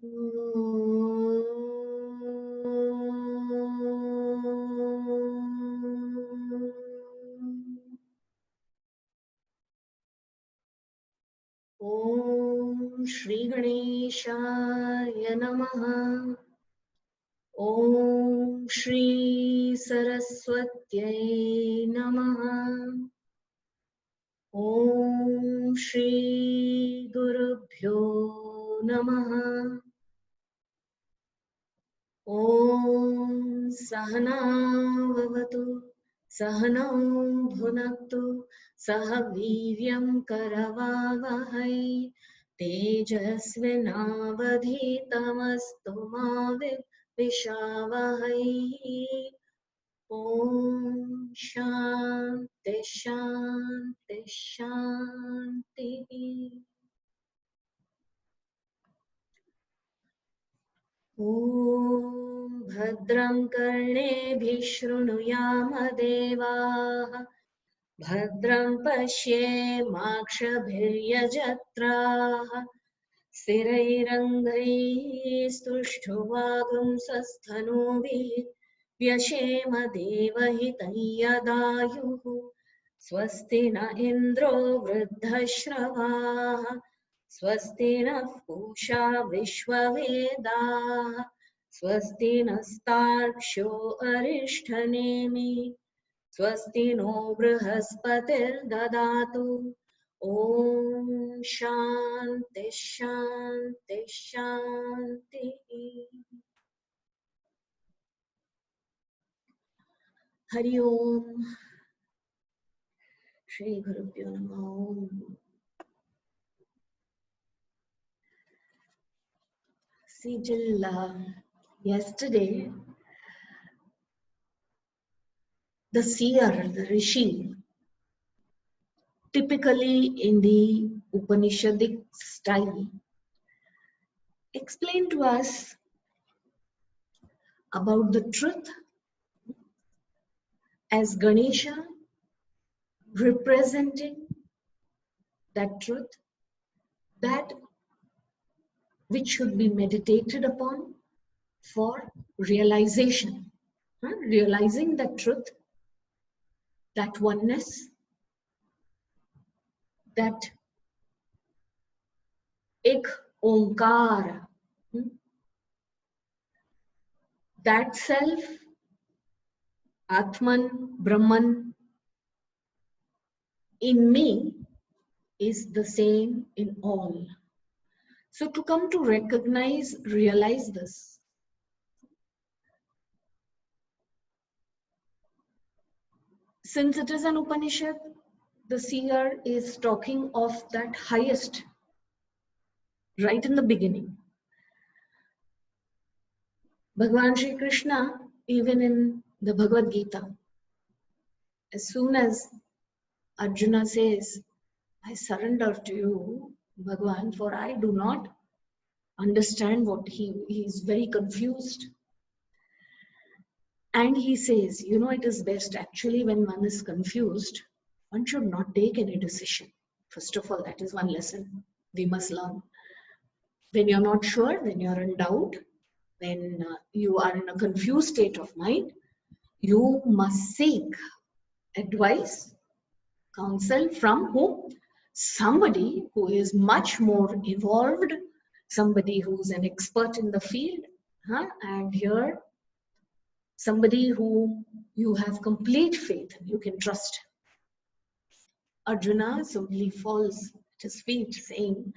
Om Shri Ganeshaya Namaha. Om Shri Saraswatyai Namaha. Om Shri Gurubhyo Namaha. Om Sahana Vavatu Sahanam Bhunaktu Sahaviryam Karavavahai Tejasvinavadhitamastu ma Vishavahai. Om Shanti Shanti Shanti. Om Bhadram Karnebhi Shrunuyama Devaah Bhadram Pashyemakshabhiryajatraah Sthirairangai Stushthuvagum Sasthanubhi Vyashema Devahitayadayuh Swasti na Indro Vruddhashravah Swasti na Pusha Vishwavedah Swasti nastaksho Arishthanemi Swasti no Brihaspati'r Dadatu. Om Shanti Shanti Shanti. Hari Om. Shri Gurubhyo Namaha. See, till yesterday, the seer, the rishi, typically in the Upanishadic style, explained to us about the truth as Ganesha representing that truth, that which should be meditated upon for realization, realizing that truth, that oneness, that ek onkar, that self, Atman, Brahman, in me is the same in all. So to come to recognize, realize this, since it is an Upanishad, the seer is talking of that highest right in the beginning. Bhagavan Shri Krishna, even in the Bhagavad Gita, as soon as Arjuna says, I surrender to you, Bhagavan, for I do not understand what he is very confused. And he says, you know, it is best actually when one is confused, one should not take any decision. First of all, that is one lesson we must learn. When you're not sure, when you're in doubt, when you are in a confused state of mind, you must seek advice, counsel from whom? Somebody who is much more evolved, somebody who's an expert in the field, and here somebody who you have complete faith and you can trust. Arjuna simply falls at his feet saying,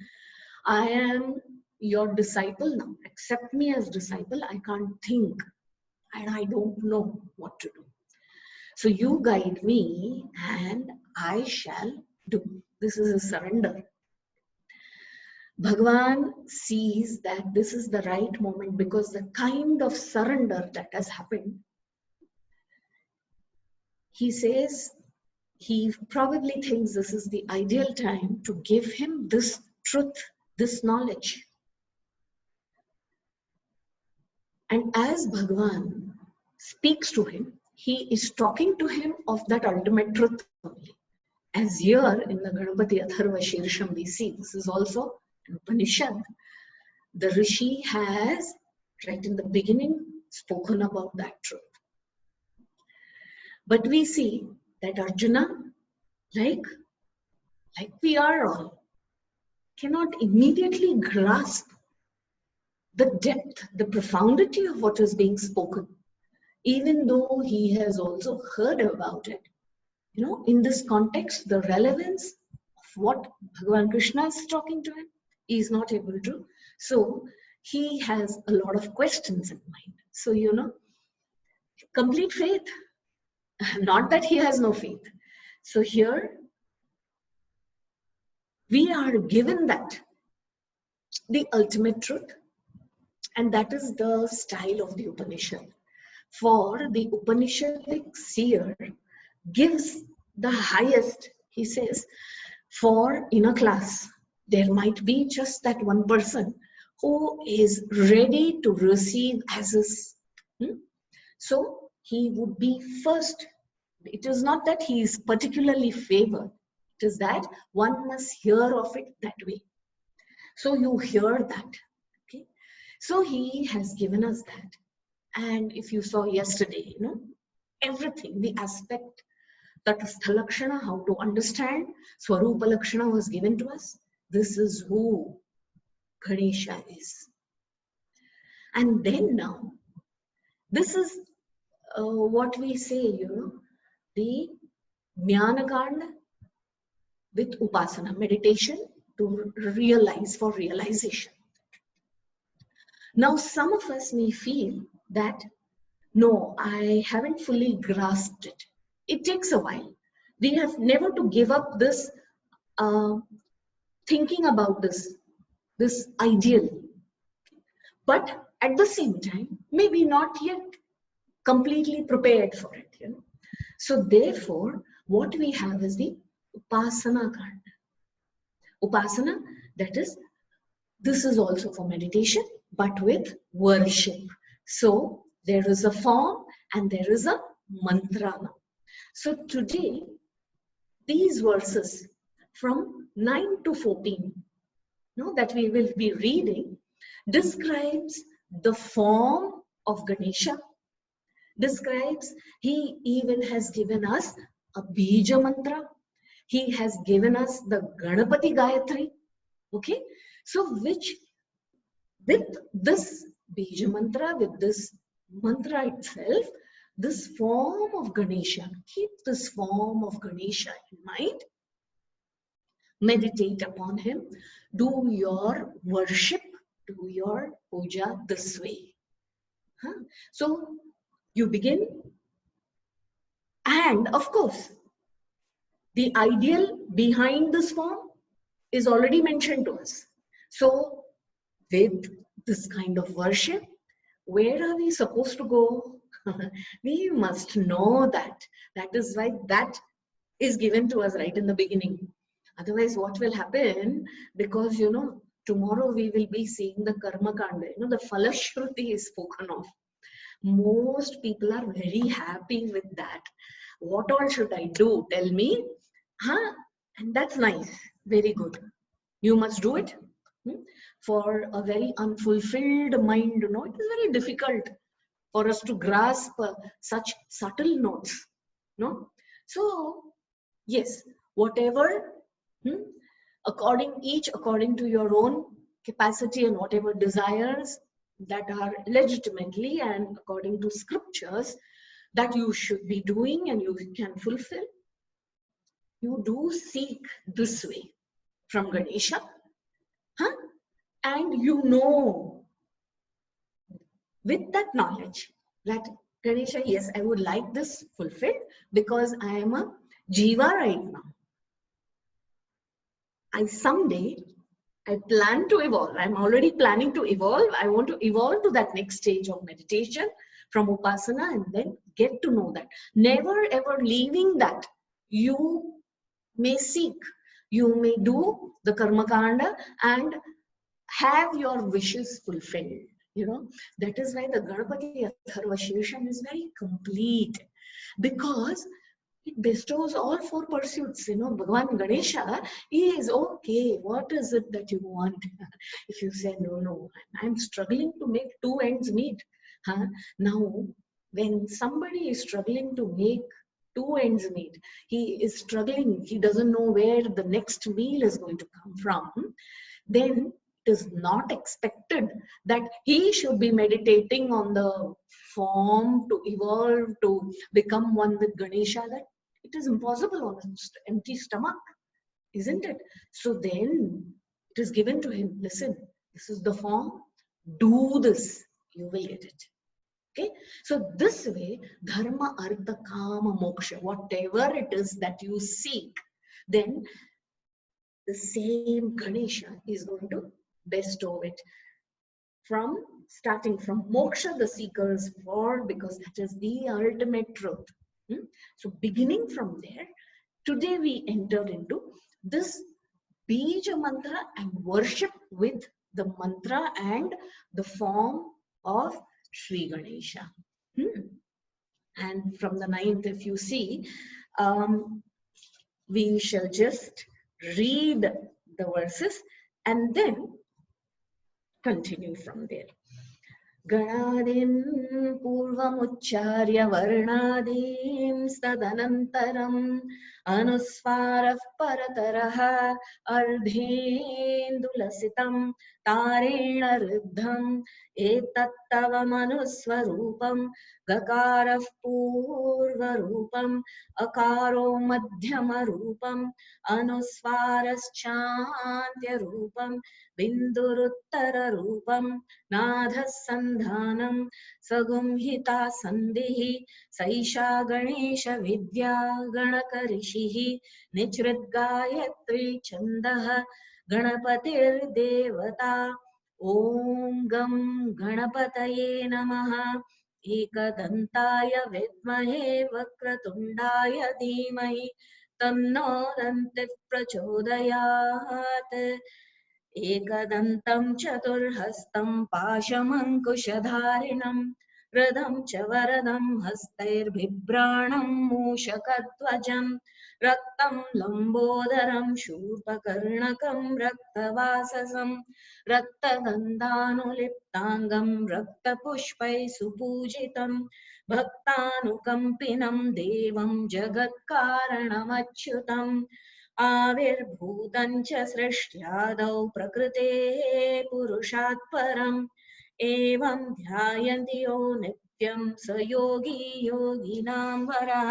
I am your disciple now. Accept me as disciple. I can't think and I don't know what to do. So you guide me and I shall do. This is a surrender. Bhagavan sees that this is the right moment because the kind of surrender that has happened, he says, he probably thinks this is the ideal time to give him this truth, this knowledge. And as Bhagavan speaks to him, he is talking to him of that ultimate truth only. As here in the Ganapati Atharva Sheersham we see, this is also an Upanishad, the Rishi has, right in the beginning, spoken about that truth. But we see that Arjuna, like we are all, cannot immediately grasp the depth, the profundity of what is being spoken, even though he has also heard about it. You know, in this context, the relevance of what Bhagavan Krishna is talking to him, he is not able to. So he has a lot of questions in mind. So, you know, complete faith. Not that he has no faith. So here we are given that, the ultimate truth, and that is the style of the Upanishad. For the Upanishadic seer gives the highest, he says, for in a class, there might be just that one person who is ready to receive as his. So he would be first. It is not that he is particularly favored. It is that one must hear of it that way. So you hear that. Okay. So he has given us that. And if you saw yesterday, you know, everything, the aspect, that Sthalakshana, how to understand, Swarupa Lakshana was given to us. This is who Ganesha is. And then now, this is what we say, you know, the Jnanakanda with Upasana, meditation to realize, for realization. Now, some of us may feel that, no, I haven't fully grasped it. It takes a while. We have never to give up this thinking about this ideal. But at the same time, maybe not yet completely prepared for it. You know? So therefore, what we have is the Upasana Kanda. Upasana, that is, this is also for meditation, but with worship. So there is a form and there is a mantra now. So today, these verses from 9 to 14, that we will be reading, describes the form of Ganesha, describes, he even has given us a Bija mantra, he has given us the Ganapati Gayatri, okay? So which, with this Bija mantra, with this mantra itself, this form of Ganesha, keep this form of Ganesha in mind, meditate upon him, do your worship, do your puja this way. So you begin, and of course, the ideal behind this form is already mentioned to us. So with this kind of worship, where are we supposed to go? We must know that. That is why that is given to us right in the beginning. Otherwise, what will happen? Because, tomorrow we will be seeing the Karma Kanda, the Falashruti is spoken of. Most people are very happy with that. What all should I do? Tell me. And that's nice. Very good. You must do it. For a very unfulfilled mind, it is very difficult for us to grasp such subtle notes. So, yes, whatever, according to your own capacity and whatever desires that are legitimately and according to scriptures that you should be doing and you can fulfill, you do seek this way from Ganesha. And with that knowledge that Ganesha, yes, I would like this fulfilled because I am a Jiva right now. Someday I plan to evolve. I'm already planning to evolve. I want to evolve to that next stage of meditation from Upasana and then get to know that. Never ever leaving that. You may seek, you may do the Karma Kanda and have your wishes fulfilled. That is why the Ganapati Atharva Sheersham is very complete, because it bestows all four pursuits. Bhagavan Ganesha is okay. What is it that you want? If you say, no, I'm struggling to make two ends meet. Now, when somebody is struggling to make two ends meet, he is struggling, he doesn't know where the next meal is going to come from, then it is not expected that he should be meditating on the form to evolve, to become one with Ganesha. That it is impossible on an empty stomach, isn't it? So then it is given to him, listen, this is the form, do this, you will get it. Okay, so this way, dharma, artha, kama, moksha, whatever it is that you seek, then the same Ganesha is going to bestow it. From starting from moksha, the seekers for, because that is the ultimate truth. So beginning from there, today we entered into this Bija mantra and worship with the mantra and the form of Shri Ganesha. And from the ninth, if you see, we shall just read the verses and then continue from there. गणादिं पूर्वमुच्चार्य वर्णादीं तदनन्तरम् अनुस्वारः परतरः अर्धेन्दुलसितं तारेण रुद्धम् एतत्तव मनुस्वरूपं गकारः पूर्वरूपम् अकारो मध्यमरूपम् अनुस्वारश्चान्त्यरूपम् बिन्दुरुत्तररूपम् नाधः सन्धानं सगुंहिता सन्धिः सैषा गणेश विद्या गणकऋषिः निजृद्गायत्री छन्दः गणपतिर्देवता ॐ गं गणपतये नमः एकदन्ताय विद्महे वक्रतुण्डाय धीमहि तन्नो दन्तिः प्रचोदयात् एकदन्तं चतुर्हस्तं पाशमङ्कुशधारिणं रदं च वरदं हस्तैर्बिभ्राणं मूषकध्वजं रक्तं लम्बोदरं शूर्पकर्णकं रक्तवाससं रक्तगन्धानुलिप्ताङ्गं रक्तपुष्पैः सुपूजितं भक्तानुकम्पिनं देवं जगत्कारणमच्युतम् आविर्भूतं च सृष्ट्यादौ प्रकृतेः पुरुषात् परम् एवं ध्यायन्ति यो नित्यं स योगी योगिनां वरः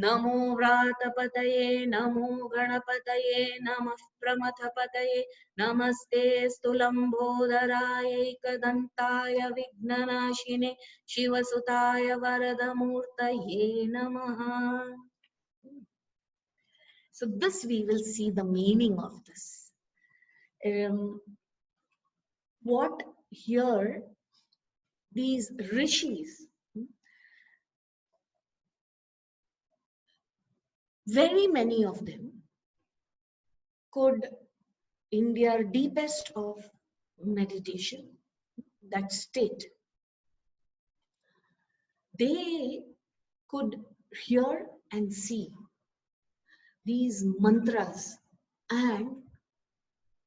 नमो व्रातपतये नमो गणपतये नमः प्रमथपतये नमस्ते स्तुलम्बोदराय एकदन्ताय विघ्ननाशिने शिवसुताय वरदमूर्तये नमः. So this we will see the meaning of this. What here these rishis, very many of them could, in their deepest of meditation, that state, they could hear and see these mantras, and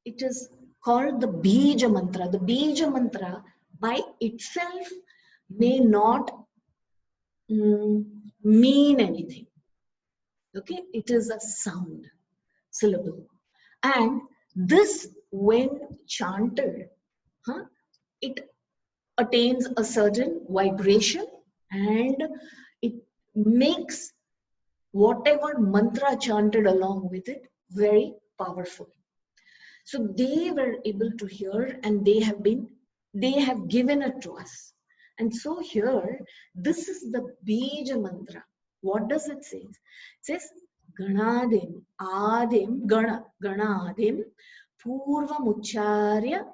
it is called the Bija mantra. The Bija mantra by itself may not mean anything. Okay, it is a sound, syllable, and this, when chanted, it attains a certain vibration and it makes whatever mantra chanted along with it very powerful. So they were able to hear, and they have given it to us. And so here, this is the Bija mantra. What does it say? It says Ganadim, Adim, Ganadim, Purvamucharya,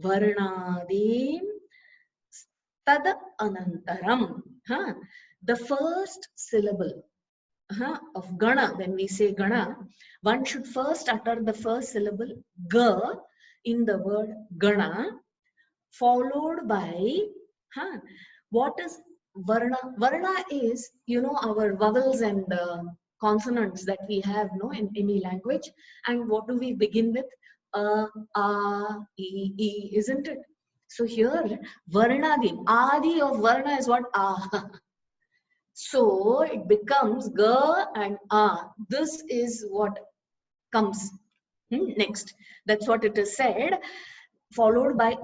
Varnadim, Tada Anantaram. The first syllable of Gana, when we say Gana, one should first utter the first syllable Ga in the word Gana, followed by what is Varna. Varna is, you know, our vowels and consonants that we have, no, in any language. And what do we begin with? E, isn't it? So here, Varnadi, Adi of Varna is what? Ah. So it becomes Ga and A. This is what comes next. That's what it is said, followed by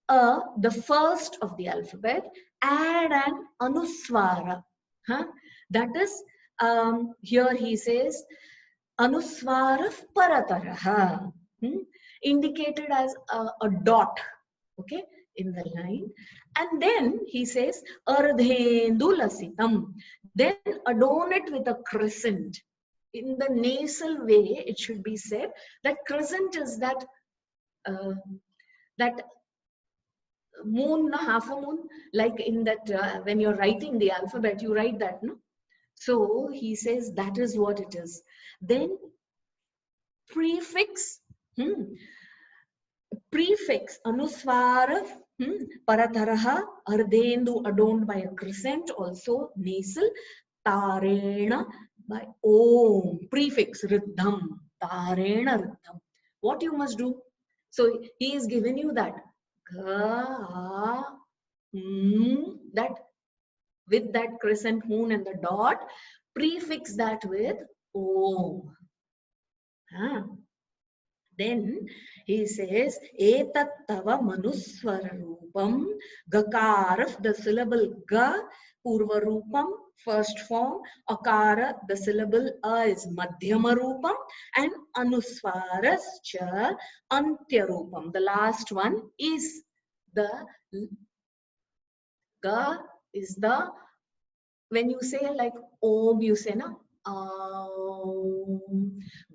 the first of the alphabet, add an anuswara. Huh? That is, here he says, anuswara parataraha, indicated as a dot, okay, in the line. And then he says, ardhendu lasitam. Then adorn it with a crescent. In the nasal way, it should be said that crescent is that that moon, half a moon, like in that when you're writing the alphabet, you write that, no? So he says that is what it is. Then prefix, prefix anuswara, parataraha, ardhendu adorned by a crescent, also nasal, tarena by om, prefix riddham, tarena riddham. What you must do? So he is giving you that that with that crescent moon and the dot, prefix that with om. Then he says, etat tava manuswara rupam, gakara, the syllable ga, purva rupam, first form, akara, the syllable a is madhyama rupam, and anuswaras cha antya rupam. The last one is the ga is the, when you say like om, you say na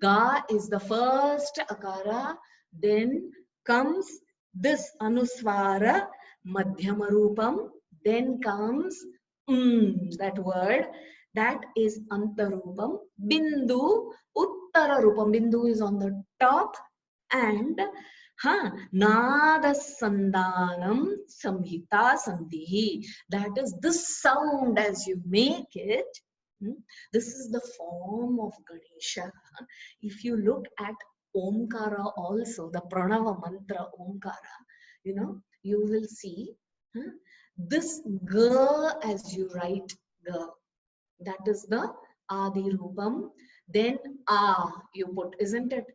ga is the first akara, then comes this anuswara madhyama rupam, then comes that word, that is antarupam, bindu uttara rupam. Bindu is on the top, and nada sandanam samhita sandhihi, that is this sound as you make it. This is the form of Ganesha. If you look at Omkara also, the Pranava mantra Omkara, you know, you will see this Ga as you write Ga, that is the Adi Rupam. Then A you put, isn't it?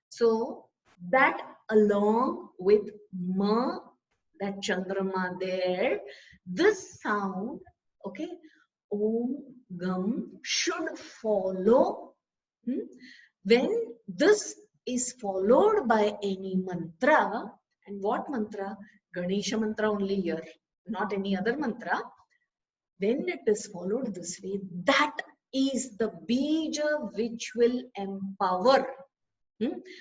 So that along with Ma, that Chandrama there, this sound, okay, Om Gam should follow. When this is followed by any mantra, and what mantra? Ganesha mantra only here, not any other mantra. When it is followed this way, that is the bija which will empower.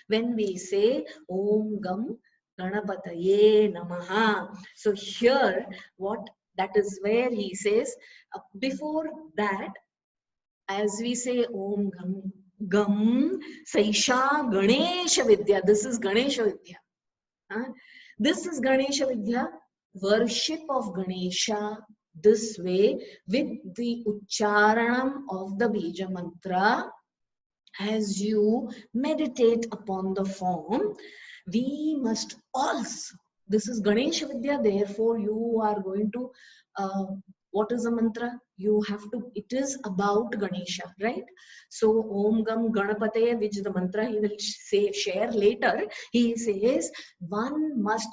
When we say Om Gam Ganapataye Namaha. So here, what, that is where he says, before that, as we say Om Gam, Gam Saisha Ganesha Vidya. This is Ganesha Vidya. This is Ganesha Vidya, worship of Ganesha this way with the Ucharanam of the Bija Mantra. As you meditate upon the form, we must also, this is Ganesha Vidya, therefore you are going to, what is the mantra? You have to, it is about Ganesha, right? So Om Gam Ganapate, which the mantra he will say, share later, he says one must,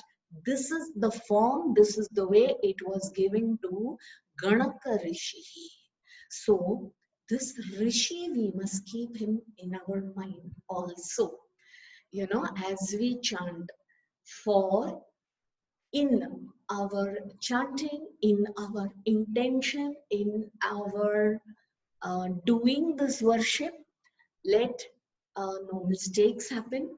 this is the form, this is the way it was given to Ganaka Rishi. So this Rishi, we must keep him in our mind also. You know, as we chant, for in our chanting, in our intention, in our doing this worship, let no mistakes happen.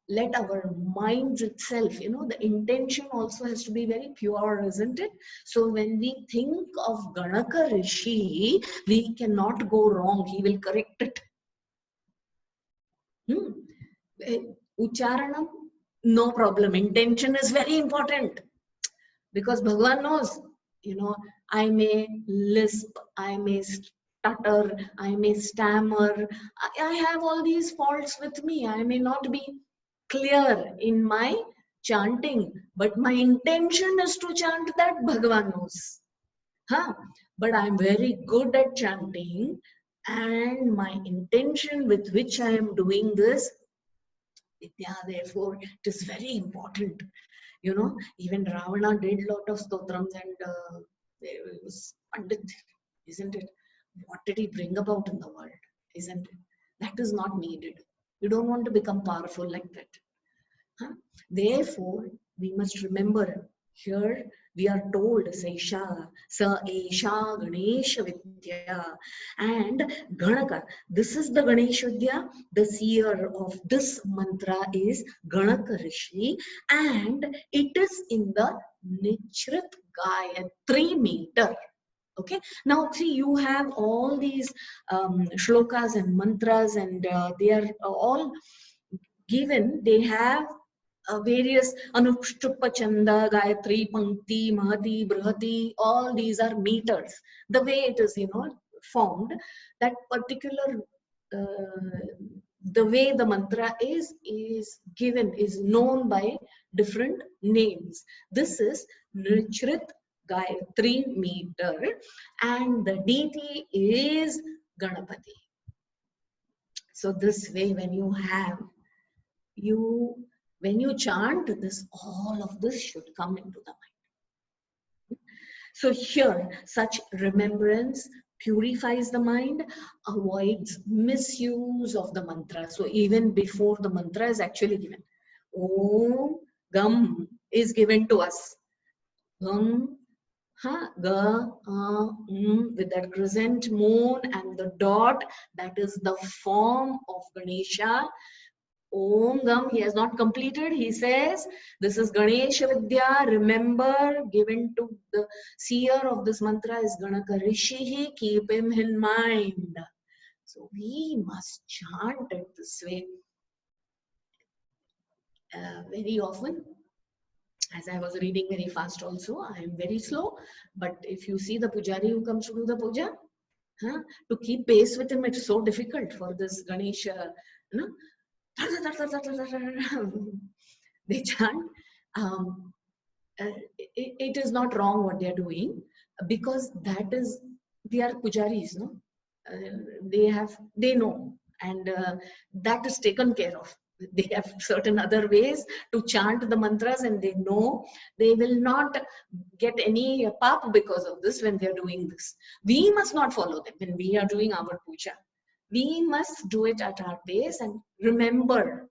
Let our mind itself, you know, the intention also has to be very pure, isn't it? So when we think of Ganaka Rishi, we cannot go wrong. He will correct it. Ucharanam, no problem. Intention is very important, because Bhagavan knows, you know, I may lisp, I may stutter, I may stammer. I have all these faults with me. I may not be clear in my chanting, but my intention is to chant that, Bhagavan knows. Huh? But I'm very good at chanting, and my intention with which I am doing this, Vidya, therefore, it is very important. You know, even Ravana did lot of stotrams and there was Pandit, isn't it? What did he bring about in the world, isn't it? That is not needed. You don't want to become powerful like that. Huh? Therefore, we must remember here we are told Saisha, Sa Esha Ganesha Vidya and Ganaka. This is the Ganesha Vidya. The seer of this mantra is Ganaka Rishi, and it is in the Nichrit Gayatri meter. Okay, now see, you have all these shlokas and mantras, and they are all given. They have various Anushtupa Chanda, Gayatri, Pankti, Mahati, Brahati, all these are meters. The way it is, formed, that particular, the way the mantra is given, is known by different names. This is Nrichrit Gayatri meter, and the deity is Ganapati. So this way, when you chant this, all of this should come into the mind. So here, such remembrance purifies the mind, avoids misuse of the mantra. So even before the mantra is actually given, Om Gam is given to us. Gam, ha, ga, with that crescent moon and the dot, that is the form of Ganesha. Om Gam, he has not completed. He says, this is Ganesha Vidya. Remember, given to the seer of this mantra is Ganaka Rishi. Keep him in mind. So we must chant it this way. Very often, as I was reading very fast also, I am very slow. But if you see the pujari who comes to do the puja, to keep pace with him, it's so difficult for this Ganesha, they chant. It is not wrong what they are doing, because that is, they are pujaris, no? They know, and that is taken care of. They have certain other ways to chant the mantras, and they know they will not get any pap because of this when they are doing this. We must not follow them when we are doing our puja. We must do it at our pace and remember.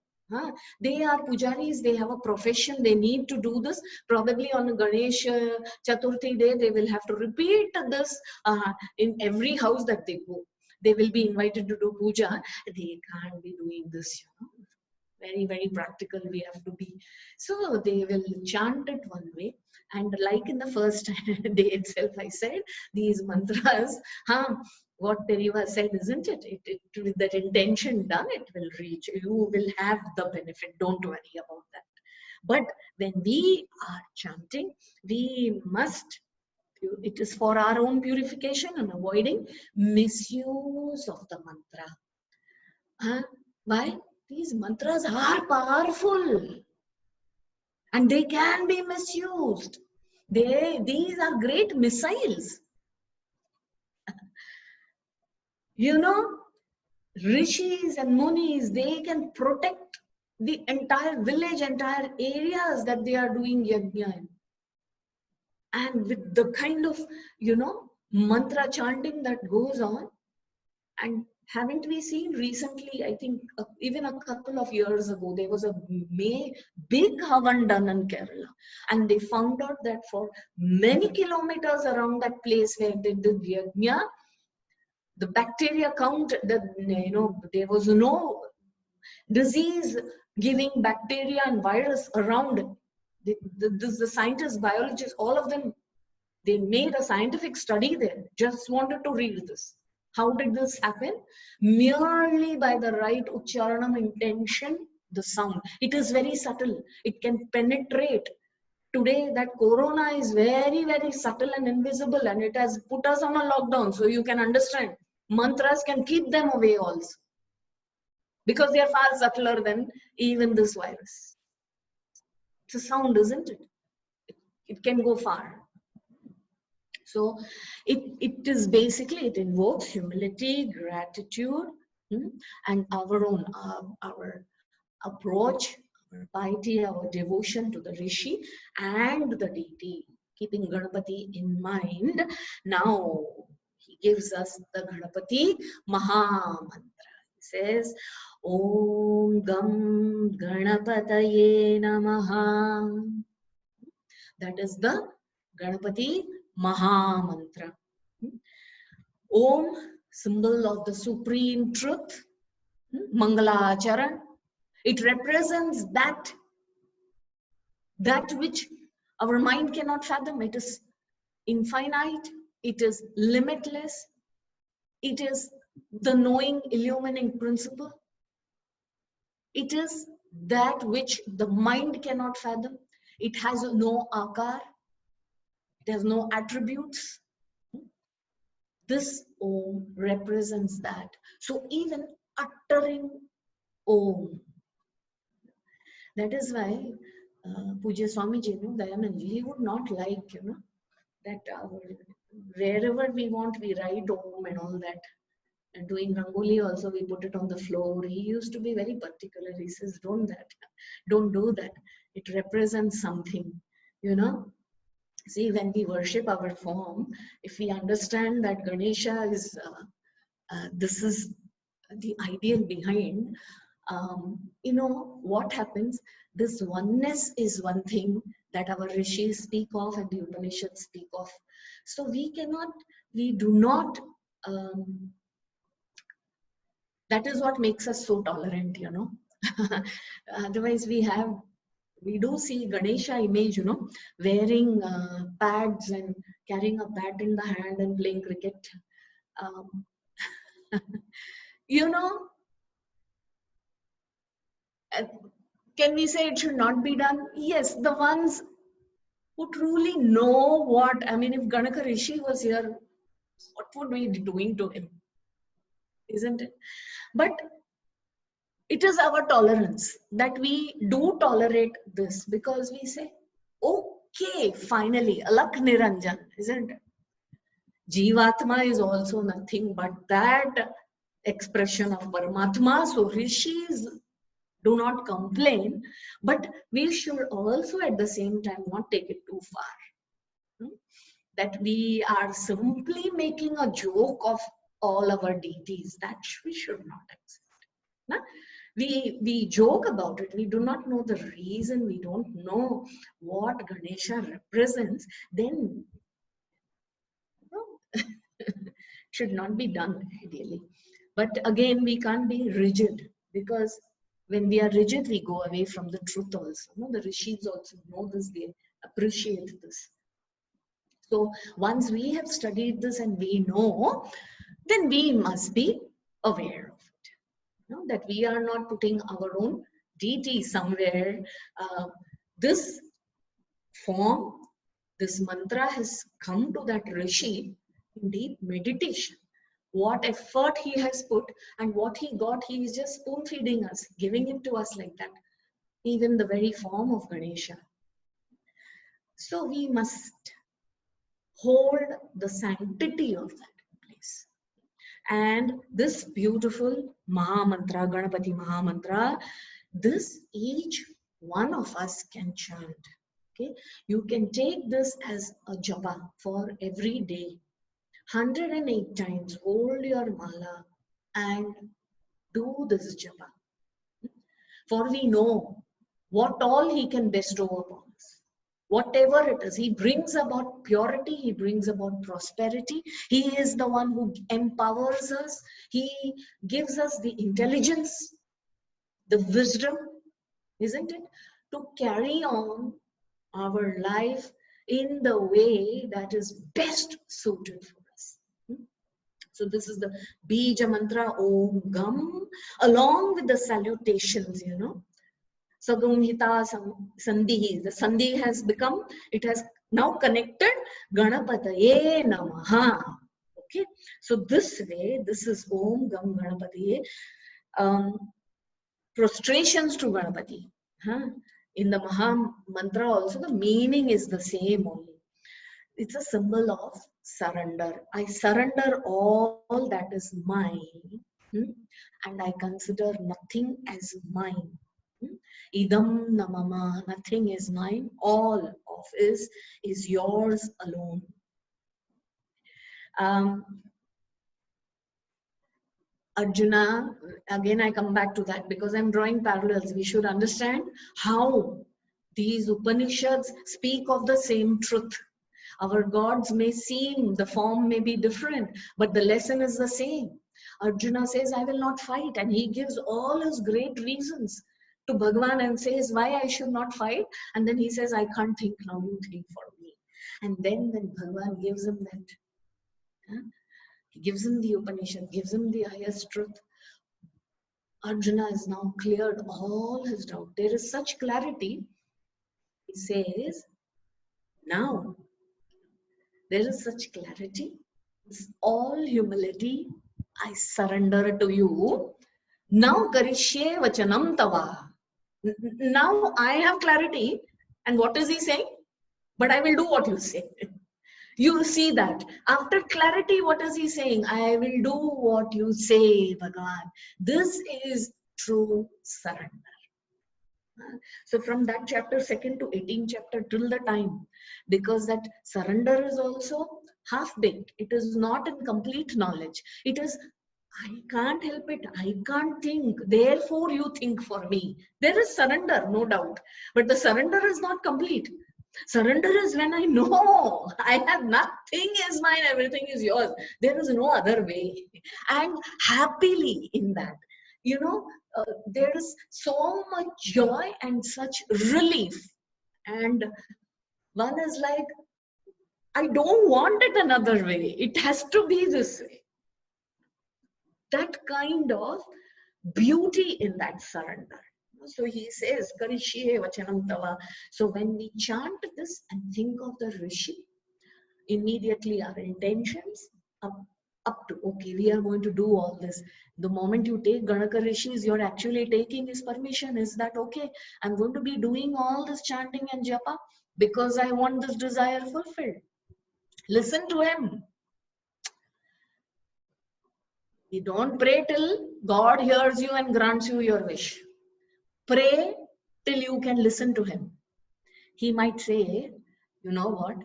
They are pujaris, they have a profession, they need to do this. Probably on Ganesh Chaturthi day, they will have to repeat this in every house that they go. They will be invited to do puja. They can't be doing this, Very, very practical we have to be. So they will chant it one way. And like in the first day itself, I said, these mantras, what Viva said, isn't it? With that intention done, it will reach. You will have the benefit. Don't worry about that. But when we are chanting, we must, it is for our own purification and avoiding misuse of the mantra. Why? These mantras are powerful and they can be misused. These are great missiles. Rishis and munis, they can protect the entire village, entire areas that they are doing yajna in. And with the kind of, mantra chanting that goes on, and haven't we seen recently, I think even a couple of years ago, there was a big Havan done in Kerala. And they found out that for many kilometers around that place where they did yajna, the bacteria count, there was no disease giving bacteria and virus around. The scientists, biologists, all of them, they made a scientific study there. Just wanted to read this. How did this happen? Merely by the right ucharanam, intention, the sound. It is very subtle. It can penetrate Today, that corona is very, very subtle and invisible, and it has put us on a lockdown. So you can understand, mantras can keep them away also, because they are far subtler than even this virus. It's a sound, isn't it? It can go far. So it is basically, it invokes humility, gratitude, and our own, our approach, our piety, our devotion to the Rishi and the deity, keeping Ganapati in mind. Now he gives us the Ganapati Maha Mantra. He says, Om Gam Ganapataye Namaha. That is the Ganapati Maha Mantra. Om, symbol of the supreme truth. Mangala Acharan. It represents that which our mind cannot fathom. It is infinite, it is limitless, it is the knowing, illumining principle. It is that which the mind cannot fathom. It has no akar, it has no attributes. This Om represents that. So even uttering Om, that is why Pujya Swamiji, Dayanand, he would not like, that wherever we want, we write Om and all that. And doing Rangoli also, we put it on the floor. He used to be very particular. He says, don't do that. It represents something, See, when we worship our form, if we understand that Ganesha is, this is the ideal behind, what happens? This oneness is one thing that our rishis speak of and the Upanishads speak of. So we do not, that is what makes us so tolerant, Otherwise we do see Ganesha image, wearing pads and carrying a bat in the hand and playing cricket. Can we say it should not be done? Yes, the ones who truly know what, I mean, if Ganaka Rishi was here, what would we be doing to him? Isn't it? But it is our tolerance that we do tolerate this, because we say, okay, finally, Alak Niranjan, isn't it? Jivatma is also nothing but that expression of Paramatma. So rishis do not complain, but we should also at the same time not take it too far. That we are simply making a joke of all our deities. That we should not accept. We joke about it. We do not know the reason. We don't know what Ganesha represents. Then should not be done ideally. But again, we can't be rigid, because when we are rigid, we go away from the truth also. The rishis also know this, they appreciate this. So once we have studied this and we know, then we must be aware of it. That we are not putting our own deity somewhere. This form, this mantra has come to that rishi in deep meditation. What effort he has put and what he got, he is just spoon feeding us, giving it to us like that. Even the very form of Ganesha. So we must hold the sanctity of that place. And this beautiful Maha Mantra, Ganapati Maha Mantra, this each one of us can chant. Okay, you can take this as a japa for every day. 108 times hold your mala and do this japa. For we know what all he can bestow upon us. Whatever it is, he brings about purity, he brings about prosperity. He is the one who empowers us. He gives us the intelligence, the wisdom, isn't it? To carry on our life in the way that is best suited for us. So this is the Bija Mantra Om Gam, along with the salutations, Sagumhita Sandhi. The Sandhi has become, it has now connected Ganapataye Namaha. Okay, so this way, this is Om Gam Ganapataye. Prostrations to Ganapati. Huh? In the Maha Mantra also, the meaning is the same only. It's a symbol of surrender. I surrender all that is mine, and I consider nothing as mine. Idam namama, nothing is mine. All of is yours alone. Arjuna, again I come back to that because I'm drawing parallels. We should understand how these Upanishads speak of the same truth. Our gods may seem, the form may be different, but the lesson is the same. Arjuna says, I will not fight, and he gives all his great reasons to Bhagavan and says why I should not fight. And then he says, I can't think, now you think for me. And then when Bhagavan gives him that, he gives him the Upanishad, gives him the highest truth. Arjuna has now cleared all his doubt. There is such clarity. He says, now there is such clarity. It's all humility. I surrender to you. Now karishye vachanam tava. Now I have clarity. And what is he saying? But I will do what you say. You see that. After clarity, what is he saying? I will do what you say, Bhagavan. This is true surrender. So from that chapter 2nd to 18th chapter till the time, because that surrender is also half-baked. It is not in complete knowledge. It is, I can't help it. I can't think. Therefore, you think for me. There is surrender, no doubt. But the surrender is not complete. Surrender is when I know I have nothing is mine, everything is yours. There is no other way. And happily in that, there is so much joy and such relief. And one is like, I don't want it another way. It has to be this way. That kind of beauty in that surrender. So he says, Karishye vachanam tava. So when we chant this and think of the Rishi, immediately our intentions up to, okay, we are going to do all this. The moment you take Ganaka Rishis, you're actually taking his permission. Is that okay? I'm going to be doing all this chanting and japa because I want this desire fulfilled. Listen to him. You don't pray till God hears you and grants you your wish. Pray till you can listen to him. He might say, you know what?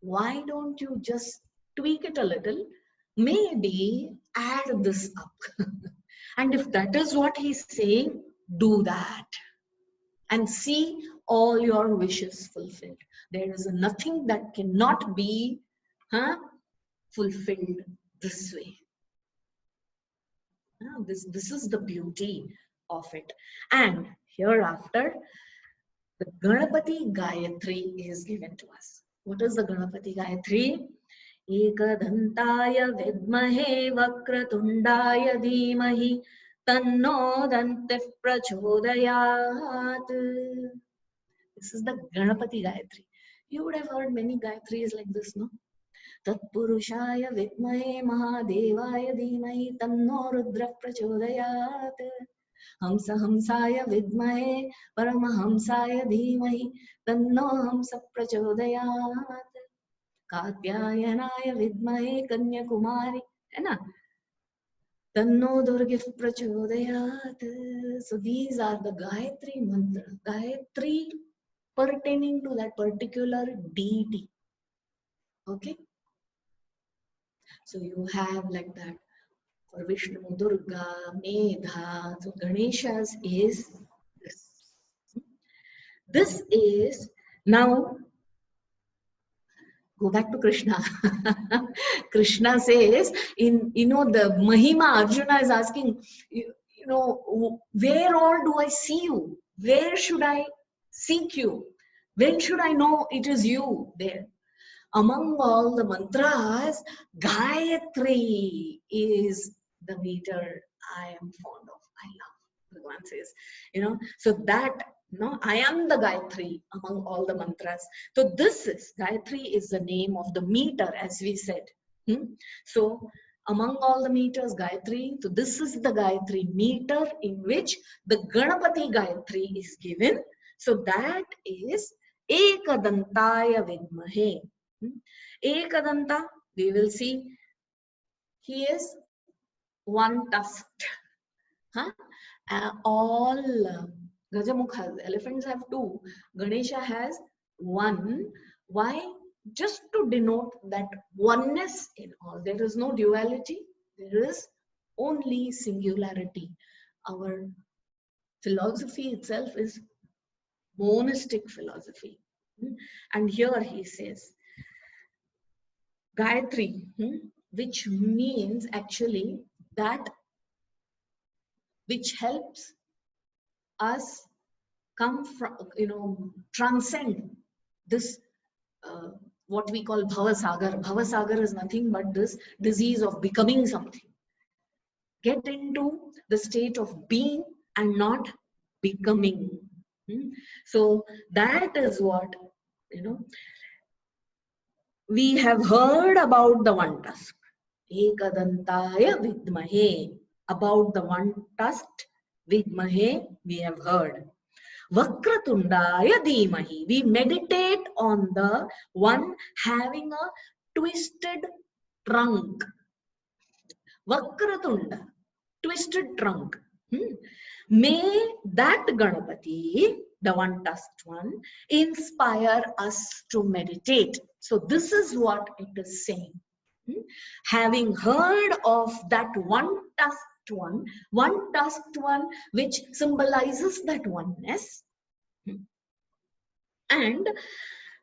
Why don't you just tweak it a little? Maybe add this up. And if that is what he's saying, do that. And see all your wishes fulfilled. There is nothing that cannot be fulfilled this way. This is the beauty of it. And hereafter, the Ganapati Gayatri is given to us. What is the Ganapati Gayatri? Ekadantaya vidmahe vakratundaya dhimahi tanno dantih prachodayat. This is the Ganapati Gayatri. You would have heard many Gayatris like this, no? Tatpurushaya vidmahe mahadevaya dhimahi tanno rudra prachodayat. Hamsa hamsaya vidmahe paramahamsaya dhimahi tanno hamsa prachodayat. Katyayanaya vidmahe kanyakumari, है ना? Tanno durgif prachodayat. So these are the Gayatri mantra. Gayatri pertaining to that particular deity. Okay? So you have like that for Vishnu, Durga, Medha. So Ganesha's is this. This is now. Go back to Krishna. Krishna says, the Mahima, Arjuna is asking, where all do I see you? Where should I seek you? When should I know it is you there? Among all the mantras, Gayatri is the meter I am fond of. I love, Bhagavan says. So that No, I am the Gayatri among all the mantras. So this is, Gayatri is the name of the meter, as we said. So among all the meters, Gayatri, so this is the Gayatri meter in which the Ganapati Gayatri is given. So that is Ekadantaya Vidmahe. Ekadanta, we will see, he is one tusked. Huh? All Gajamukhas, elephants have two. Ganesha has one. Why? Just to denote that oneness in all. There is no duality. There is only singularity. Our philosophy itself is monistic philosophy. And here he says, Gayatri, which means actually that which helps us come from, transcend this, what we call Bhavasagar. Bhavasagar is nothing but this disease of becoming something. Get into the state of being and not becoming. So that is what, we have heard about the one tusk. Ekadantaya vidmahe. About the one tusked vidmahe, we have heard. Vakratundaya dhimahi. We meditate on the one having a twisted trunk. Vakratunda, twisted trunk. May that Ganapati, the one tusked one, inspire us to meditate. So this is what it is saying. Having heard of that one tusked one which symbolizes that oneness, and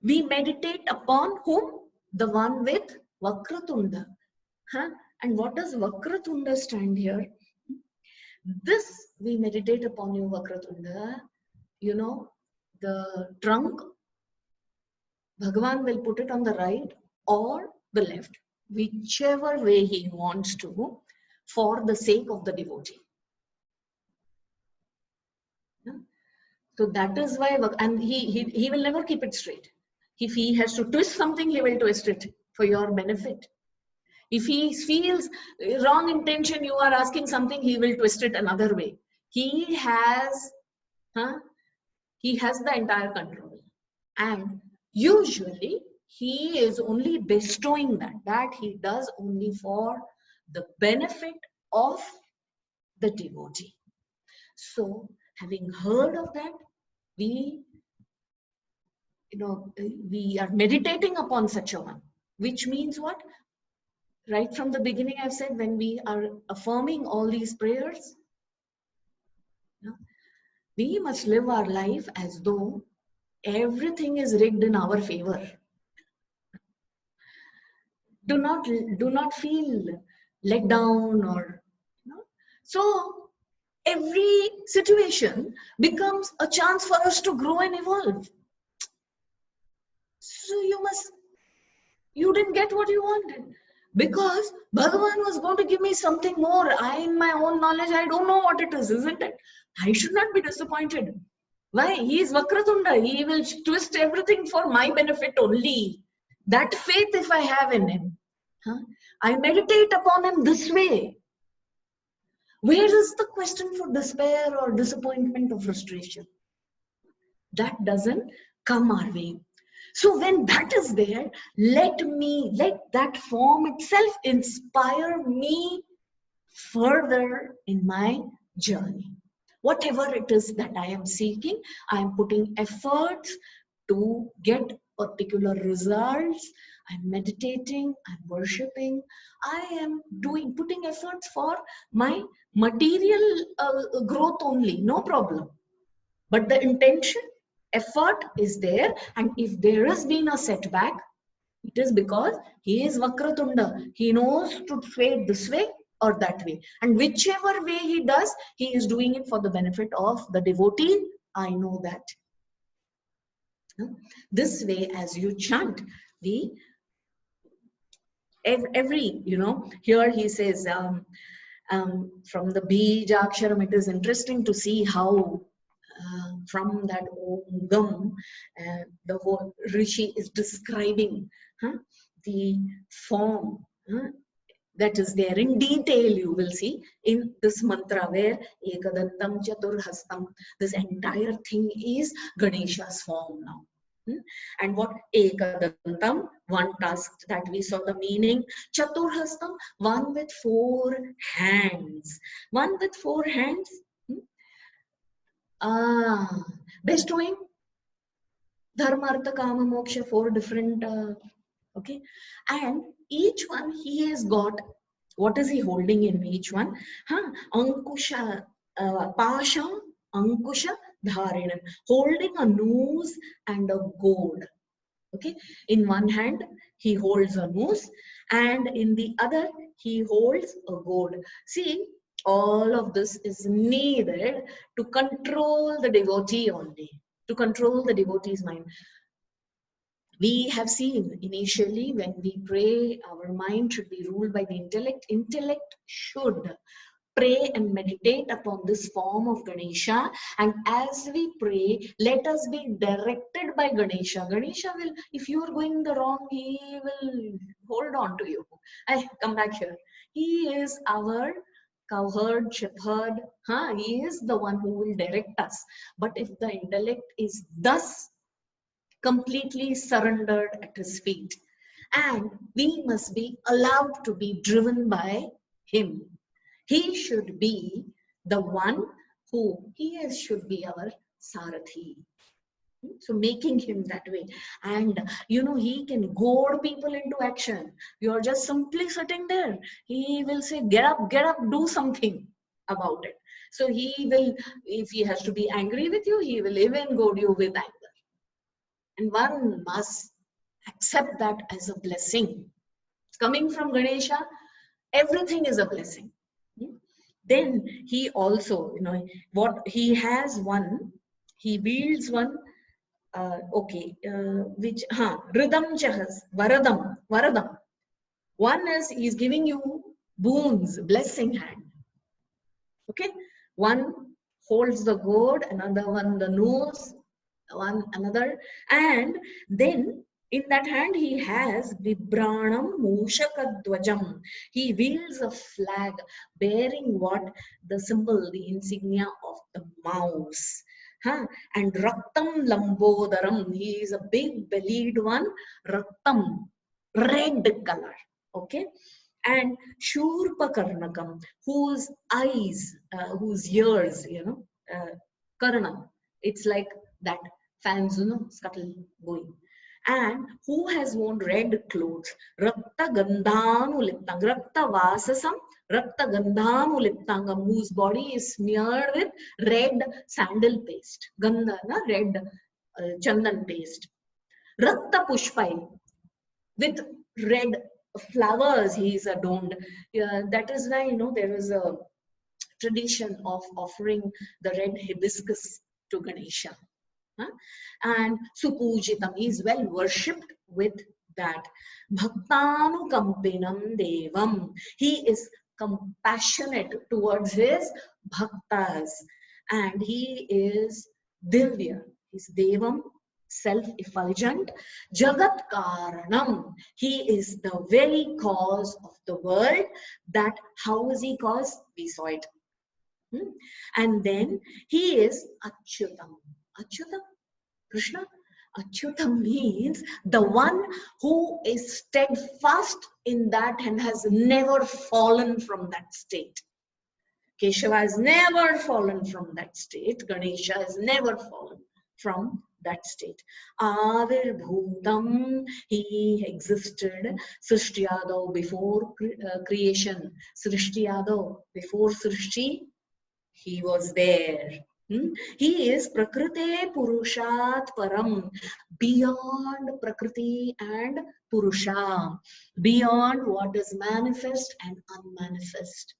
we meditate upon whom? The one with Vakratunda. And what does Vakratunda stand here? This, we meditate upon you, Vakratunda. The trunk, Bhagavan will put it on the right or the left, whichever way he wants to, for the sake of the devotee. So that is why, and he will never keep it straight. If he has to twist something, he will twist it for your benefit. If he feels wrong intention, you are asking something, he will twist it another way. He has the entire control. And usually, he is only bestowing that he does only for the benefit of the devotee. So, having heard of that, we are meditating upon such a one, which means what? Right from the beginning, I've said, when we are affirming all these prayers, we must live our life as though everything is rigged in our favor. Do not feel let down or so every situation becomes a chance for us to grow and evolve. So you didn't get what you wanted because Bhagavan was going to give me something more. In my own knowledge, I don't know what it is, isn't it? I should not be disappointed. Why? He is Vakratunda. He will twist everything for my benefit only. That faith, if I have in him, I meditate upon him this way. Where is the question for despair or disappointment or frustration? That doesn't come our way. So when that is there, let that form itself inspire me further in my journey. Whatever it is that I am seeking, I am putting efforts to get particular results. I'm meditating, I'm worshipping, I am putting efforts for my material growth only, no problem. But the intention, effort is there, and if there has been a setback, it is because he is Vakratunda. He knows to fade this way or that way. And whichever way he does, he is doing it for the benefit of the devotee. I know that. This way, as you chant, every, here he says, from the Bijaksharam, it is interesting to see how from that Om Gam, the whole Rishi is describing the form that is there in detail. You will see in this mantra where Ekadantam Chaturhastam, this entire thing is Ganesha's form now. And what Ekadantam, one task that we saw the meaning, Chaturhastam, one with 4 hands. One with 4 hands. Bestowing dharma, artha, kama, moksha, 4 different, okay, and each one he has got, what is he holding in each one? Ankusha, pasha, ankusha, dharinam, holding a noose and a gourd. Okay, in one hand he holds a noose and in the other he holds a gourd. See, all of this is needed to control the devotee only, to control the devotee's mind. We have seen initially when we pray, our mind should be ruled by the intellect. Intellect should pray and meditate upon this form of Ganesha, and as we pray, let us be directed by Ganesha. Ganesha will, if you are going the wrong, he will hold on to you. Hey, come back here. He is our cowherd, shepherd. He is the one who will direct us. But if the intellect is thus completely surrendered at his feet, and we must be allowed to be driven by him. He should be the one who, should be our Sarathi. So making him that way. And he can goad people into action. You're just simply sitting there. He will say, get up, do something about it. So he will, if he has to be angry with you, he will even goad you with anger. And one must accept that as a blessing. Coming from Ganesha, everything is a blessing. Then he also, what he has one, he wields one, which, Ridam Chahas, Varadam. One is, he's giving you boons, blessing hand. Okay? One holds the gourd, another one the nose, one another, and then in that hand he has Vibranam Mushakadvajam. He wields a flag bearing what? The symbol, the insignia of the mouse. And Raktam Lambodaram. He is a big bellied one. Raktam, red color. Okay. And Shurpakarnakam, whose eyes, whose ears, Karna. It's like that fans, scuttle going. And who has worn red clothes? Rakta Gandhanuliptang, Rakta Vasasam, Rakta Gandhanuliptangam, whose body is smeared with red sandal paste. Gandhana, red chandan paste. Rakta Pushpai, with red flowers he is adorned. That is why, there is a tradition of offering the red hibiscus to Ganesha. And Supujitam, he is well worshipped with that. Bhaktanu Kampinam Devam, he is compassionate towards his bhaktas, and he is Divya, he's Devam, self-effulgent. Jagat Karanam, he is the very cause of the world. That, how is he cause? We saw it. And then he is Achyutam. Achyutam, Krishna. Achyutam means the one who is steadfast in that and has never fallen from that state. Keshava has never fallen from that state. Ganesha has never fallen from that state. Avirbhutam, he existed. Srishtiyado, before creation. Srishtiyado, before Srishti, he was there. He is Prakrite Purushat Param, beyond Prakriti and Purusha, beyond what is manifest and unmanifest,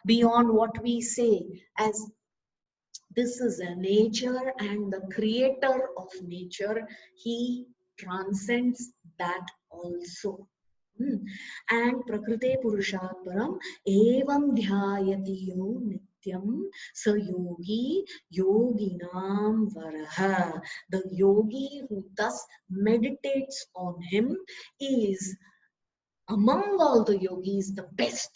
beyond what we say as this is a nature and the creator of nature. He transcends that also. And Prakrite Purushat Param evam dhyayati yo Nityam sa yogi yoginam varaha. The yogi who thus meditates on him is among all the yogis the best.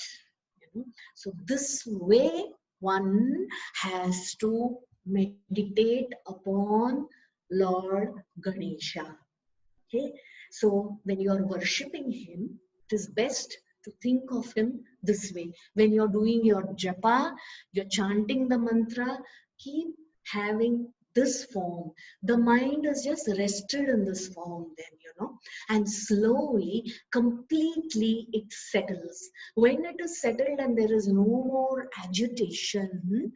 So this way one has to meditate upon Lord Ganesha. Okay, so when you are worshipping him, it is best to think of him this way. When you're doing your japa, you're chanting the mantra, keep having this form. The mind is just rested in this form, then, and slowly, completely it settles. When it is settled and there is no more agitation,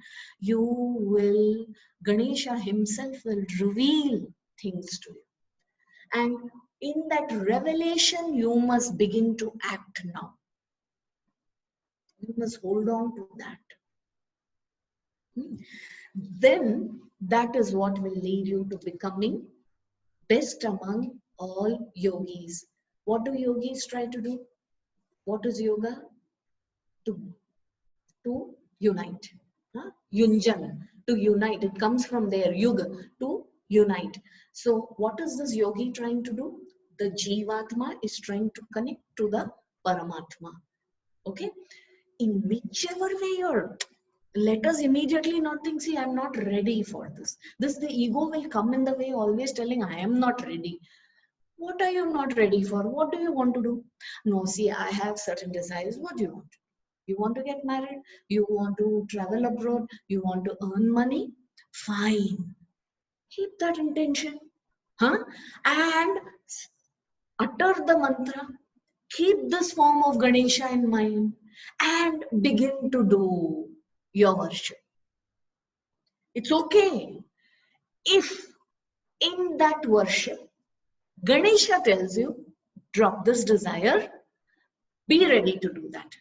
Ganesha himself will reveal things to you. And in that revelation, you must begin to act now. You must hold on to that. Then that is what will lead you to becoming best among all yogis. What do yogis try to do? What is yoga? To unite. Yunjan, to unite. It comes from there, yuga, to unite. So what is this yogi trying to do? The Jivatma is trying to connect to the Paramatma. Okay? In whichever way you're, let us immediately not think, see, I'm not ready for this. The ego will come in the way, always telling, I am not ready. What are you not ready for? What do you want to do? No, see, I have certain desires. What do you want? You want to get married? You want to travel abroad? You want to earn money? Fine. Keep that intention. And utter the mantra. Keep this form of Ganesha in mind and begin to do your worship. It's okay if in that worship Ganesha tells you, drop this desire, be ready to do that.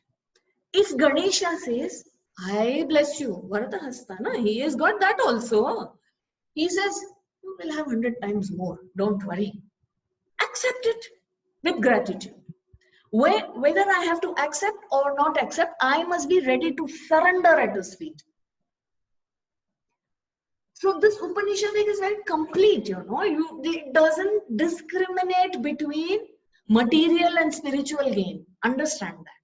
If Ganesha says, I bless you, Varadahastana, he has got that also. He says, you will have 100 times more, don't worry. Accept it with gratitude. Whether I have to accept or not accept, I must be ready to surrender at his feet. So this Upanishad is very complete, it doesn't discriminate between material and spiritual gain. Understand that.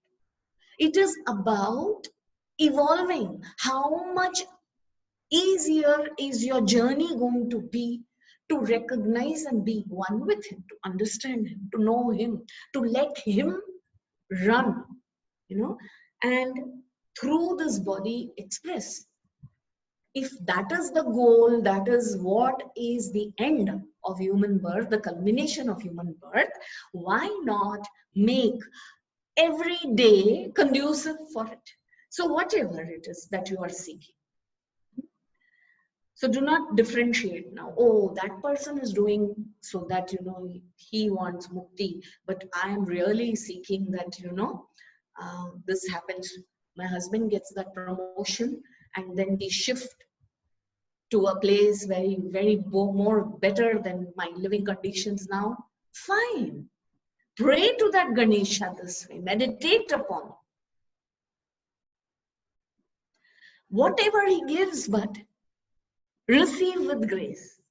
It is about evolving. How much easier is your journey going to be to recognize and be one with him, to understand him, to know him, to let him run, and through this body express. If that is the goal, that is what is the end of human birth, the culmination of human birth, why not make every day conducive for it? So whatever it is that you are seeking. So do not differentiate now. Oh, that person is doing so that, he wants mukti, but I am really seeking that, this happens. My husband gets that promotion and then we shift to a place very, very more better than my living conditions now. Fine. Pray to that Ganesha this way. Meditate upon it. Whatever he gives, but receive with grace.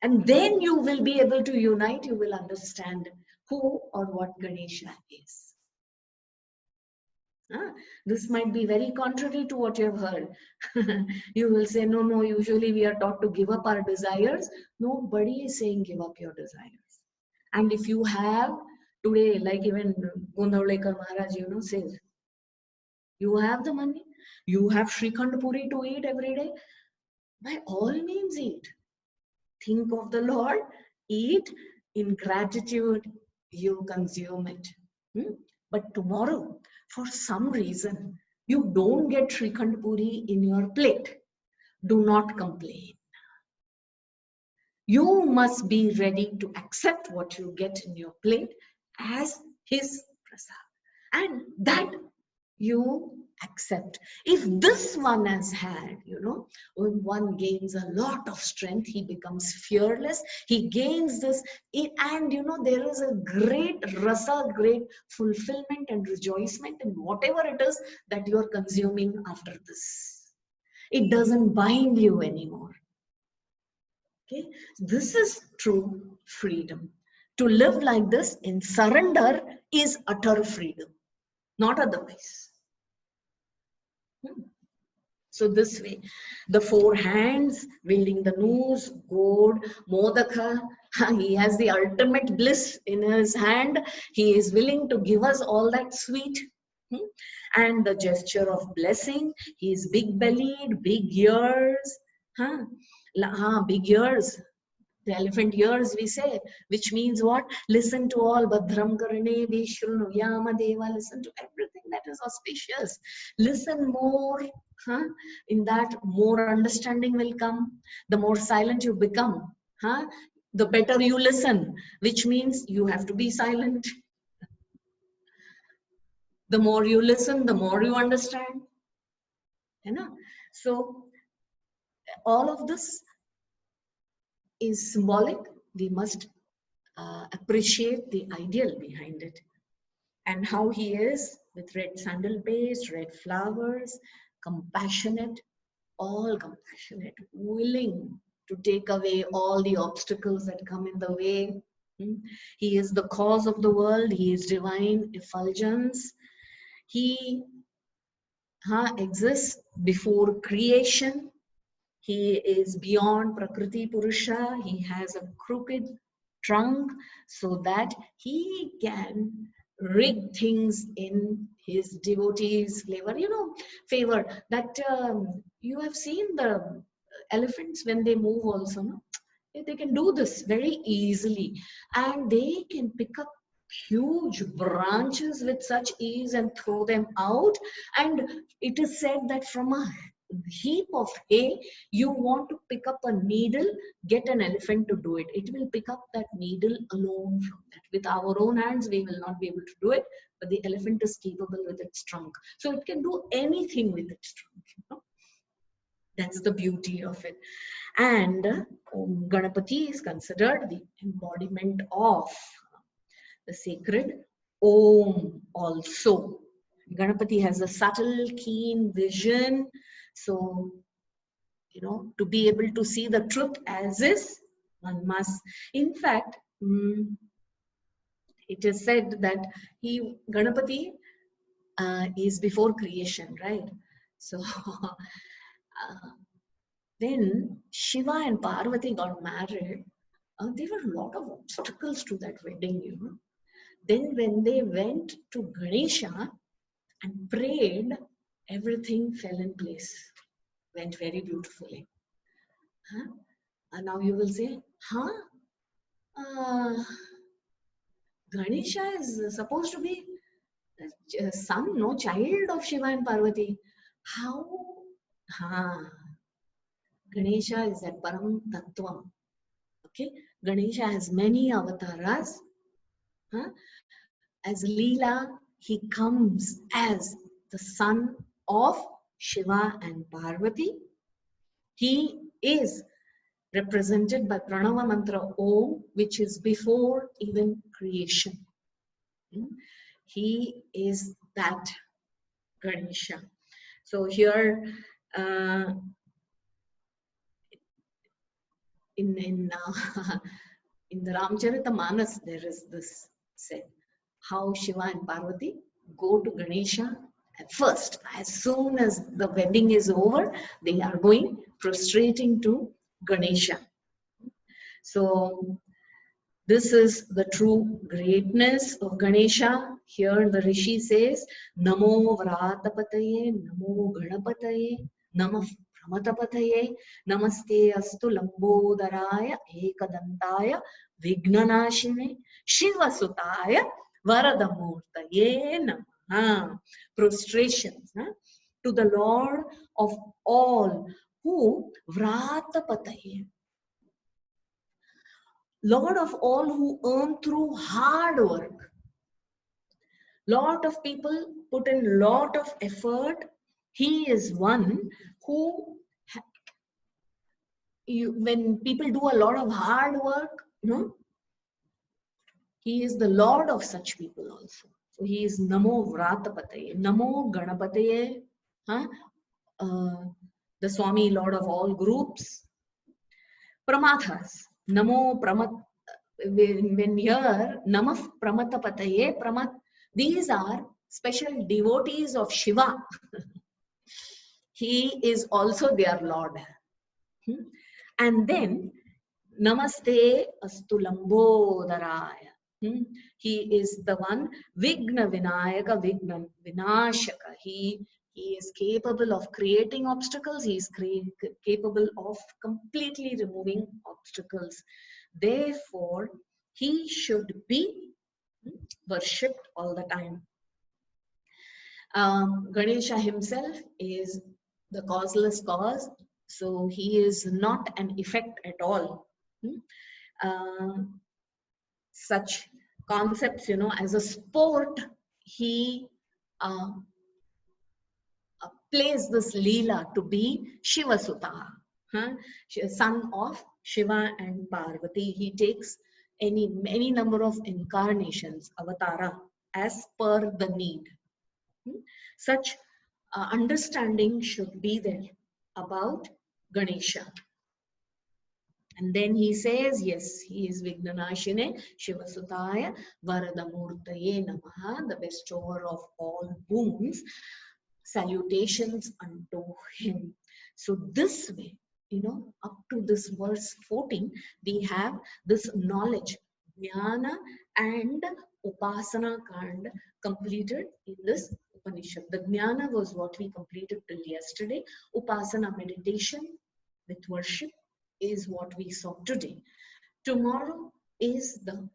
And then you will be able to unite. You will understand who or what Ganesha is. This might be very contrary to what you have heard. You will say, no, usually we are taught to give up our desires. Nobody is saying give up your desires. And if you have today, like even Gundavlekar Maharaj, says, you have the money, you have Srikhand Puri to eat every day, by all means eat. Think of the Lord, eat, in gratitude, you consume it. But tomorrow, for some reason, you don't get Srikhand Puri in your plate. Do not complain. You must be ready to accept what you get in your plate as his prasad. And that you accept. If this one has had, when one gains a lot of strength, he becomes fearless, he gains this, and there is a great rasa, great fulfillment and rejoicement in whatever it is that you are consuming after this. It doesn't bind you anymore. Okay, this is true freedom. To live like this in surrender is utter freedom, not otherwise. So this way, the four hands, wielding the noose, gourd, modaka, he has the ultimate bliss in his hand. He is willing to give us all that sweet. And the gesture of blessing, he is big-bellied, big ears. Big ears. The elephant ears, we say, which means what? Listen to all. Badram karane vishrunu yama deva. Listen to everything that is auspicious. Listen more. In that, more understanding will come. The more silent you become, the better you listen, which means you have to be silent. The more you listen, the more you understand. So all of this is symbolic. We must appreciate the ideal behind it, and how he is with red sandal paste, red flowers, compassionate, all compassionate, willing to take away all the obstacles that come in the way. He is the cause of the world. He is divine effulgence. He exists before creation. He is beyond Prakriti Purusha. He has a crooked trunk so that he can rig things in his devotees' favor. That you have seen the elephants when they move also, no? They can do this very easily, and they can pick up huge branches with such ease and throw them out. And it is said that from a heap of hay, you want to pick up a needle, get an elephant to do it. It will pick up that needle alone from that. With our own hands, we will not be able to do it, but the elephant is capable with its trunk. So it can do anything with its trunk. That's the beauty of it. And Ganapati is considered the embodiment of the sacred Om also. Ganapati has a subtle, keen vision. So, to be able to see the truth as is, one must. In fact, it is said that Ganapati is before creation, right? So, when Shiva and Parvati got married, there were a lot of obstacles to that wedding, Then when they went to Ganesha and prayed, everything fell in place, went very beautifully. And now you will say, Ganesha is supposed to be a son, no child of Shiva and Parvati. How? Ganesha is that Param Tattvam. Okay, Ganesha has many avatars. As Leela, he comes as the son of Shiva and Parvati. He is represented by Pranava Mantra Om, which is before even creation. He is that Ganesha. So here, in the Ramcharitamanas, there is this said, how Shiva and Parvati go to Ganesha at first. As soon as the wedding is over, they are going prostrating to Ganesha. So this is the true greatness of Ganesha. Here the Rishi says, Namo Vratapataye, Namo Ganapataye, Namo Pramatapataye, Namaste Astu Lambodharaya, Ekadantaya, Vignanashine, Shivasutaya, Varadamurtaye Namaha. Prostrations to the Lord of all, who Vratapataye, Lord of all who earn through hard work. Lot of people put in lot of effort. He is one who, when people do a lot of hard work, he is the Lord of such people also. So he is Namo Vratapataye, Namo Ganapataye, the Swami, Lord of all groups. Pramathas, Namo Pramat, when here, Namah Pramatapataye, Pramat, these are special devotees of Shiva. He is also their Lord. And then, Namaste Astu Lambodharaya. He is the one, Vigna Vinayaka, Vigna Vinashaka. He is capable of creating obstacles. He is capable of completely removing obstacles. Therefore, he should be worshipped all the time. Ganesha himself is the causeless cause, so he is not an effect at all. Such concepts, as a sport, he plays this Leela to be Shiva Sutta, son of Shiva and Parvati. He takes any number of incarnations, avatara, as per the need. Such understanding should be there about Ganesha. And then he says, yes, he is Vignanashine, Shivasutaya, Varadamurtaye Namaha, the bestower of all boons. Salutations unto him. So this way, up to this verse 14, we have this knowledge, jnana and upasana kind completed in this Upanishad. The jnana was what we completed till yesterday. Upasana, meditation with worship, is what we saw today. Tomorrow is the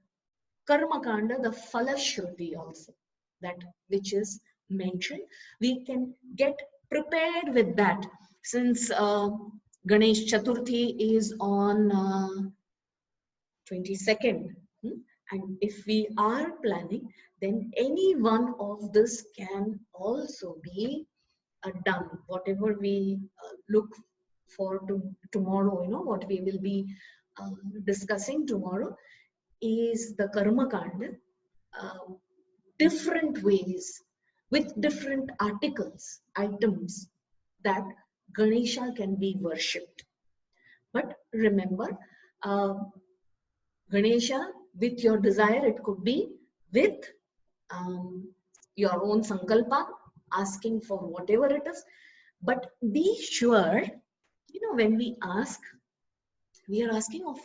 karma kanda, the falashruti also, that which is mentioned. We can get prepared with that, since Ganesh Chaturthi is on 22nd. And if we are planning, then any one of this can also be done. Whatever we look for tomorrow, what we will be discussing tomorrow is the karma kanda, different ways with different items that Ganesha can be worshipped. But remember, Ganesha, with your desire, it could be with your own sankalpa, asking for whatever it is. But be sure, when we ask, we are asking of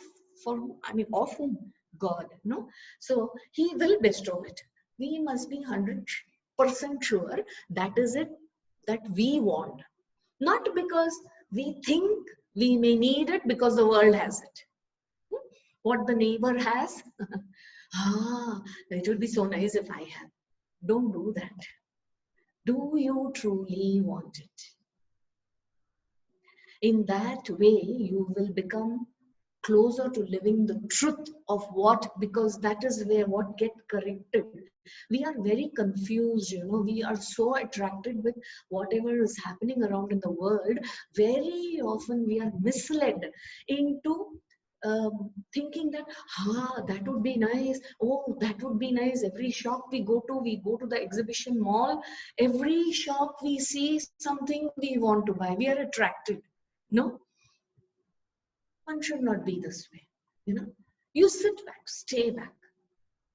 whom? God, no? So he will bestow it. We must be 100% sure that is it that we want. Not because we think we may need it, because the world has it. What the neighbor has, it would be so nice if I had. Don't do that. Do you truly want it? In that way, you will become closer to living the truth of what, because that is where what get corrected. We are very confused, we are so attracted with whatever is happening around in the world. Very often we are misled into thinking that that would be nice. Oh, that would be nice. Every shop we go to the exhibition mall, every shop we see something we want to buy, we are attracted. No, one should not be this way. You sit back, stay back.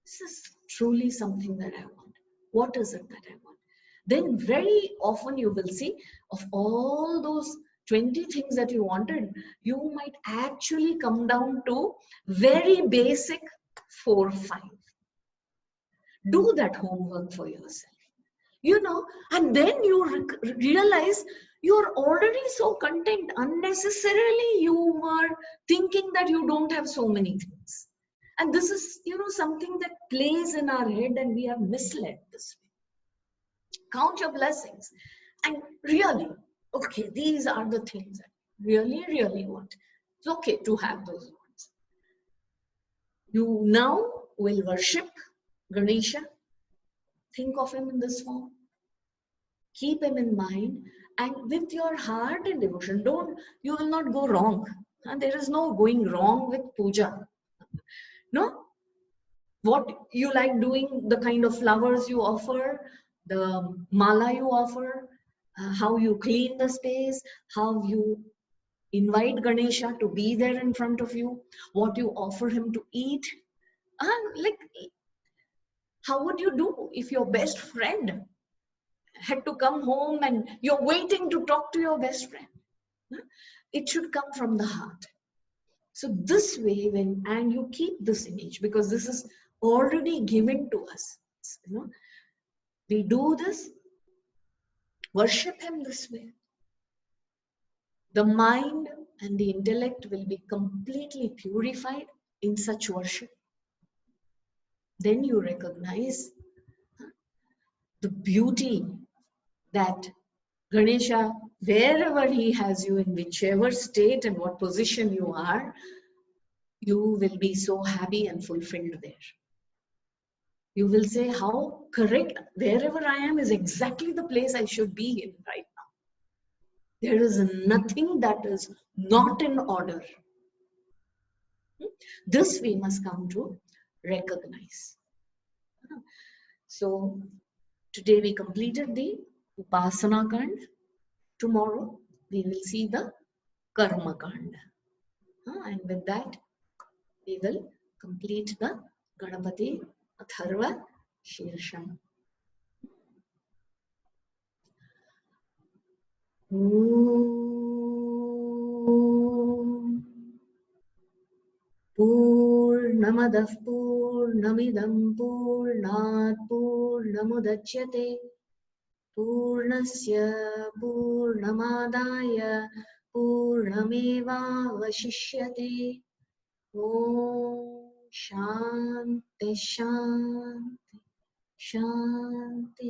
This is truly something that I want. What is it that I want? Then very often you will see, of all those 20 things that you wanted, you might actually come down to very basic 4 or 5. Do that homework for yourself. And then you realize you're already so content. Unnecessarily, you were thinking that you don't have so many things. And this is, something that plays in our head, and we are misled this way. Count your blessings. And really, okay, these are the things that I really, really want. It's okay to have those ones. You now will worship Ganesha. Think of him in this form. Keep him in mind, and with your heart and devotion, you will not go wrong. And there is no going wrong with puja. No? What you like doing, the kind of flowers you offer, the mala you offer, how you clean the space, how you invite Ganesha to be there in front of you, what you offer him to eat. Like, how would you do if your best friend had to come home and you're waiting to talk to your best friend? It should come from the heart. So this way, and you keep this image, because this is already given to us. We do this, worship him this way. The mind and the intellect will be completely purified in such worship. Then you recognize the beauty that Ganesha, wherever he has you, in whichever state and what position you are, you will be so happy and fulfilled there. You will say, how correct, wherever I am is exactly the place I should be in right now. There is nothing that is not in order. This we must come to recognize. So today we completed the Upasana Kand. Tomorrow we will see the Karma Kand. And with that, we will complete the Ganapati Atharva Sheersham. Purnamadah Purnamidam Purnat Purnamudachyate Purnasya Purnamadaya Purnameva Vashishyate. Om Shanti Shanti Shanti.